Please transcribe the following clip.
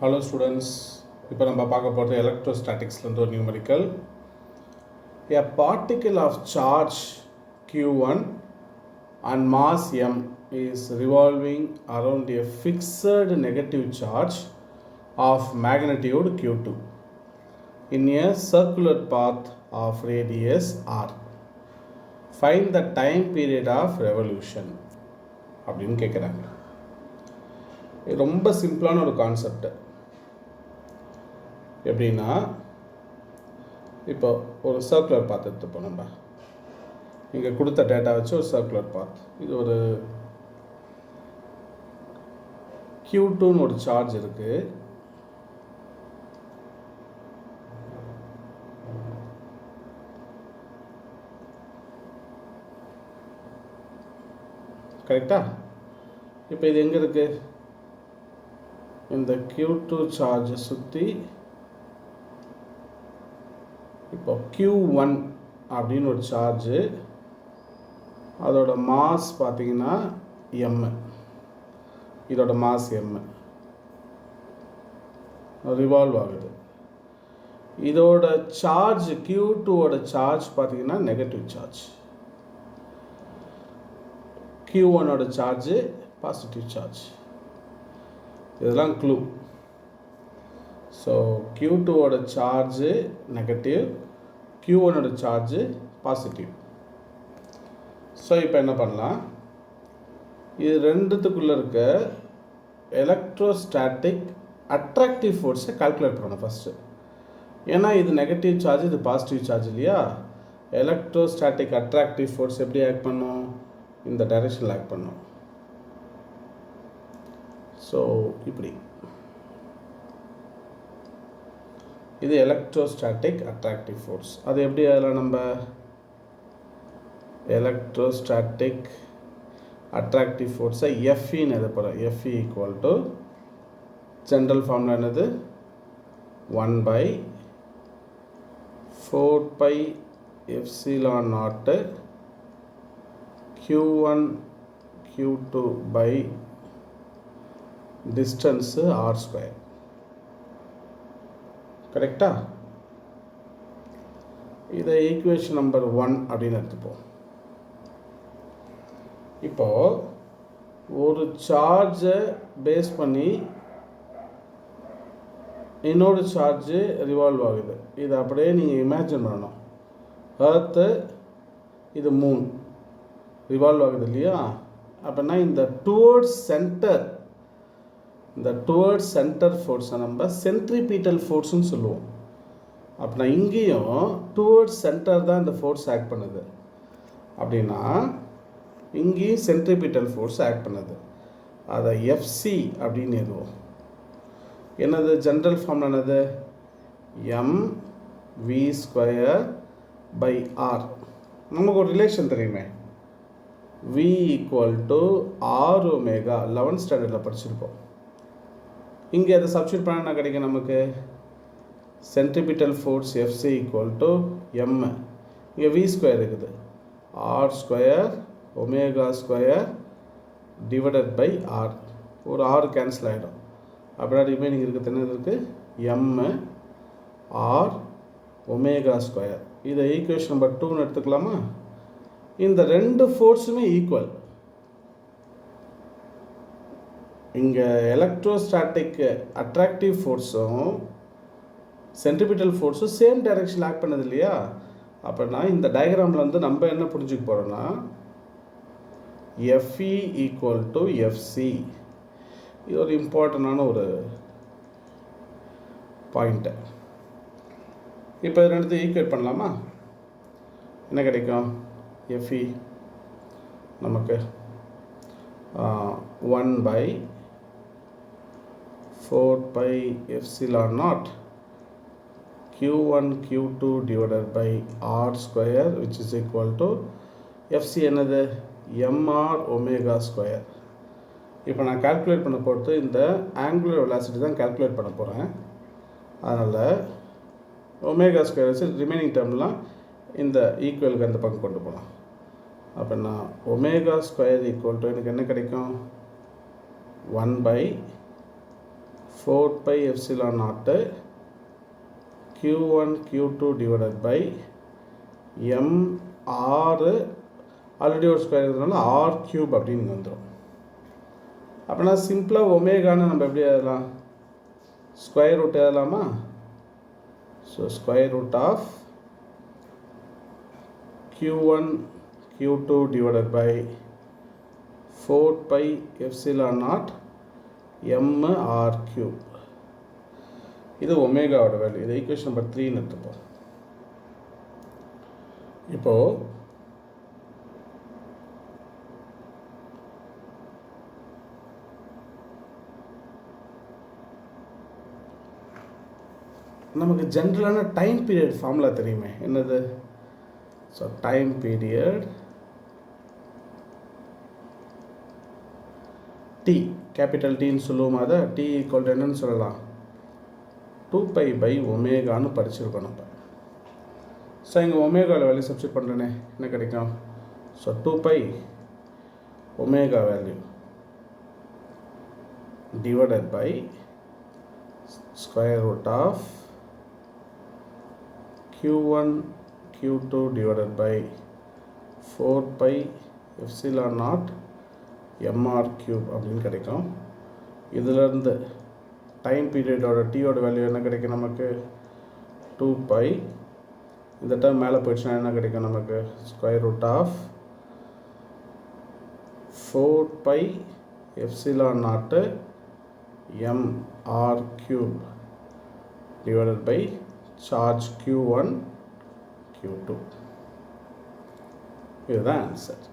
Hello students, இப்போ நம்ம பார்க்க போகிறது எலக்ட்ரோஸ்டாட்டிக்ஸ்லேருந்து ஒரு numerical. A particle of charge q1 and mass m is revolving around a fixed negative charge of magnitude q2 in a circular path of radius r. Find the time period of revolution அப்படின்னு கேட்குறாங்க. இது ரொம்ப சிம்பிளான ஒரு concept. எப்படின்னா, இப்போ ஒரு circular பாத் எடுத்துப்போம். நம்ம இங்கே கொடுத்த டேட்டா வச்சு ஒரு சர்க்குலர் பாத், இது ஒரு Q2ன்னு ஒரு சார்ஜ் இருக்கு. கரெக்டா? இப்போ இது எங்கே இருக்கு? இந்த Q2 சார்ஜை சுற்றி இப்போ Q1 அப்படின்னு ஒரு சார்ஜு, அதோட மாஸ் பார்த்தீங்கன்னா m, இதோட மாஸ் m ரிவால்வ் ஆகுது. இதோட சார்ஜ் Q2ஓட சார்ஜ் பார்த்தீங்கன்னா நெகட்டிவ் சார்ஜ், Q1ஓட சார்ஜு பாசிட்டிவ் சார்ஜ். இதெல்லாம் க்ளூ. ஸோ Q2ஓட சார்ஜு நெகட்டிவ், Q1ஓட சார்ஜு பாசிட்டிவ். ஸோ இப்போ என்ன பண்ணலாம், இது ரெண்டுத்துக்குள்ளே இருக்க எலக்ட்ரோஸ்டாட்டிக் அட்ராக்டிவ் ஃபோர்ஸை கால்குலேட் பண்ணணும் ஃபஸ்ட்டு. ஏன்னா இது நெகட்டிவ் சார்ஜ், இது பாசிட்டிவ் சார்ஜ் இல்லையா? எலக்ட்ரோஸ்டாட்டிக் அட்ராக்டிவ் ஃபோர்ஸ் எப்படி ஆக்ட் பண்ணும்? இந்த டைரெக்ஷனில் ஆக்ட் பண்ணும். ஸோ இப்படி இது எலக்ட்ரோஸ்டாட்டிக் அட்ராக்டிவ் ஃபோர்ஸ். அது எப்படி அதில் நம்ம எலக்ட்ரோஸ்டாட்டிக் அட்ராக்டிவ் ஃபோர்ஸை எஃப்இன்னு எழுதப்படும். F E equal to general formula என்னது? 1/4π எப்சிலான் நாட்டு Q1 Q2 by distance R square. கரெக்டா? இதை ஈக்குவேஷன் நம்பர் 1 அப்படின்னு எடுத்துப்போம். இப்போ ஒரு சார்ஜை பேஸ் பண்ணி இன்னொரு சார்ஜு ரிவால்வ் ஆகுது. இதை அப்படியே நீங்கள் இமேஜின் பண்ணணும். எர்த்து, இது மூன் ரிவால்வ் ஆகுது இல்லையா? அப்படின்னா இந்த டுவர்ட்ஸ் சென்டர் ஃபோர்ஸை நம்ம சென்ட்ரிபீட்டல் ஃபோர்ஸ்னு சொல்லுவோம். அப்படின்னா இங்கேயும் டுவர்ட்ஸ் சென்டர் தான் இந்த ஃபோர்ஸ் ஆக்ட் பண்ணுது. அப்படின்னா இங்கேயும் சென்ட்ரிபீட்டல் ஃபோர்ஸ் ஆக்ட் பண்ணுது. அதை எஃப்சி அப்படின்னு எழுதுவோம். என்னது ஜென்ரல் ஃபார்ம்? என்னது? mv²/r. நமக்கு ஒரு ரிலேஷன் தெரியுமே, v = r ஒமேகா. 11th ஸ்டாண்டர்டில் படிச்சிருப்போம். இங்கே அதை சப்ஸ்டியூட் பண்ண என்ன கிடைக்கும் நமக்கு? Centripetal force FC = m. இங்கே v² இருக்குது, r² ஒமேகா² டிவைடட் பை r. ஒரு r கேன்சல் ஆகிடும். அப்படின்னா ரிமைனிங் இருக்குது என்ன இருக்குது? m r ஒமேகா². இதை ஈக்குவேஷன் நம்பர் 2ன்னு எடுத்துக்கலாமா? இந்த ரெண்டு ஃபோர்ஸுமே ஈக்குவல். இங்கே எலக்ட்ரோஸ்டாட்டிக் அட்ராக்டிவ் ஃபோர்ஸும் சென்ட்ரிபிட்டல் ஃபோர்ஸும் சேம் டைரெக்ஷன் ஆக்ட் பண்ணது இல்லையா? அப்படின்னா இந்த டயக்ராமில் வந்து நம்ம என்ன புரிஞ்சுக்க போகிறோன்னா, எஃப்இ = எஃப்சி. இது ஒரு இம்பார்ட்டண்டான ஒரு பாயிண்ட்டு. இப்போ இது ரெண்டுத்தையும் ஈக்குவேட் பண்ணலாமா? என்ன கிடைக்கும்? எஃப்இ நமக்கு 1/4π epsilon naught Q1 Q2 divided by r² which is equal to FC என்னது? mr omega. இப்போ நான் கால்குலேட் பண்ண பொறுத்து இந்த ஆங்குலர் வெலாசிட்டி தான் கால்குலேட் பண்ண போகிறேன். அதனால் ஒமேகா² வச்சு ரிமைனிங் டேர்ம்லாம் இந்த ஈக்குவலுக்கு அந்த பக்கம் கொண்டு போகலாம். அப்படின்னா ஒமேகா² = எனக்கு என்ன கிடைக்கும்? 1/4 4 pi epsilon naught q1 q2 divided by m r already ஒரு ஸ்கொயர் இருக்கிறதுனால ஆர் கியூப் அப்படின்னு வந்துடும். அப்படின்னா சிம்பிளாக ஒமேகான்னு நம்ம எப்படி எழுதலாம்? ஸ்கொயர் ரூட் எழுதலாமா? So square root of q1 q2 divided by 4 pi epsilon naught m r cube. இது ஒமேகாவோட வேல்யூ. இது ஈக்குவேஷன் நம்பர் 3ன்னு எடுத்துப்போம். இப்போது நமக்கு ஜென்ரலான டைம் பீரியட் ஃபார்முலா தெரியுமே, என்னது? So time period T, capital டின்னு சொல்லுவோம். அதை டி ஈக்குவல் என்னன்னு சொல்லலாம்? 2 pi ஒமேகான்னு படிச்சிருக்கோம் நம்ம. ஸோ இங்கே ஒமேகாவில் வேல்யூ சப்ஸ்டிட் பண்ணுறேனே, என்ன கிடைக்கும்? So 2 pi omega value divided by square root of q1 q2 divided by 4 pi epsilon naught mr cube அப்படின்னு கிடைக்கும். இதிலேருந்து டைம் பீரியடோட டீயோட வேல்யூ என்ன கிடைக்கும் நமக்கு? 2 pi. இந்த டைம் மேலே போயிடுச்சுன்னா என்ன கிடைக்கும் நமக்கு? Square root of 4 pi epsilon naught mr cube divided by charge q1 q2. இதுதான் ஆன்சர்.